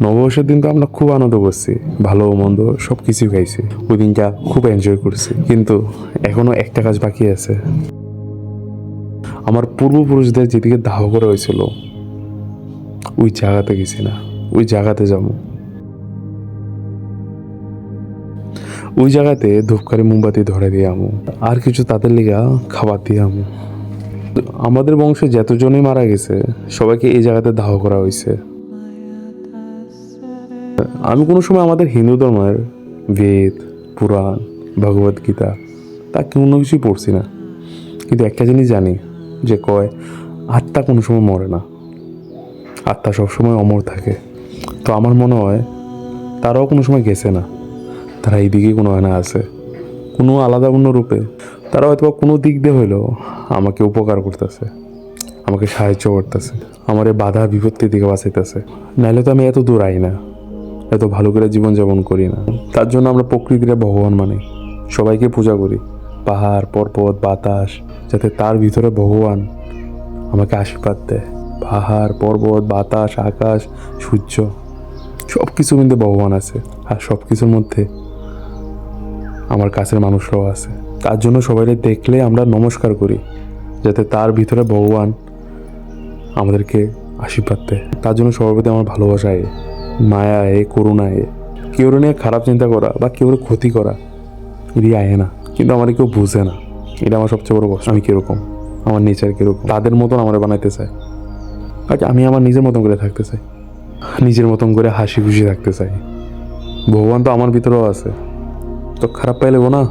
নববর্ষের দিন তো আমরা খুব আনন্দ করছি, ভালো মন্দ সব কিছু খাইছি, ওই দিনটা খুব এনজয় করছি। কিন্তু এখনো একটা কাজ বাকি আছে। আমার পূর্বপুরুষদের যেদিকে দাহ করা হয়েছিল ওই জায়গাতে গেছি না, ওই জায়গাতে যাবো। ওই জায়গাতে ধূপকারি মোমবাতি ধরে দিয়ে আমু, আর কিছু তাদের লিগা খাবার দিয়ে আমু। আমাদের বংশে যতজনই মারা গেছে সবাইকে এই জায়গাতে দাহ করা হয়েছে। আমি কোনো সময় আমাদের হিন্দু ধর্মের বেদ, পুরাণ, ভগবদ গীতা তা কোনো কিছুই পড়ছি না, কিন্তু একটা জিনিস জানি যে কয় আত্মা কোনো সময় মরে না, আত্মা সবসময় অমর থাকে। তো আমার মনে হয় তারাও কোনো সময় গেছে না, তারা এইদিকেই কোনো না আছে, কোনো আলাদা অন্য রূপে। তারা হয়তো কোনো দিক দিয়ে হইলেও আমাকে উপকার করতেছে, আমাকে সাহায্য করতেছে, আমার এই বাধা বিপত্তির দিকে বাঁচাইতেছে। নাহলে তো আমি এত দূর আই না, এত ভালো করে জীবনযাপন করি না। তার জন্য আমরা প্রকৃতিরে ভগবান মানি, সবাইকে পূজা করি, পাহাড় পর্বত বাতাস, যাতে তার ভিতরে ভগবান আমাকে আশীর্বাদ দেয়। পাহাড় পর্বত বাতাস আকাশ সূর্য সব কিছুর মধ্যে ভগবান আছে, আর সব কিছুর মধ্যে আমার কাছের মানুষরাও আছে। তার জন্য সবাই দেখলে আমরা নমস্কার করি, যাতে তার ভিতরে ভগবান আমাদেরকে আশীর্বাদ দেয়। তার জন্য সবার প্রতি আমার ভালোবাসা মায়া করুণা কেউ নিয়ে খারাপ চিন্তা করা বা কেউ ক্ষতি করা এটি আয়ে না, কিন্তু আমার কেউ বুঝে না। এটা আমার সবচেয়ে বড় কষ্ট। আমি কীরকম, আমার নেচার কীরকম, তাদের মতন আমার বানাইতে চাই। আচ্ছা, আমি আমার নিজের মতন করে থাকতে চাই, নিজের মতন করে হাসি খুশি থাকতে চাই। ভগবান তো আমার ভিতরেও আছে, তো খারাপ পাইলে না।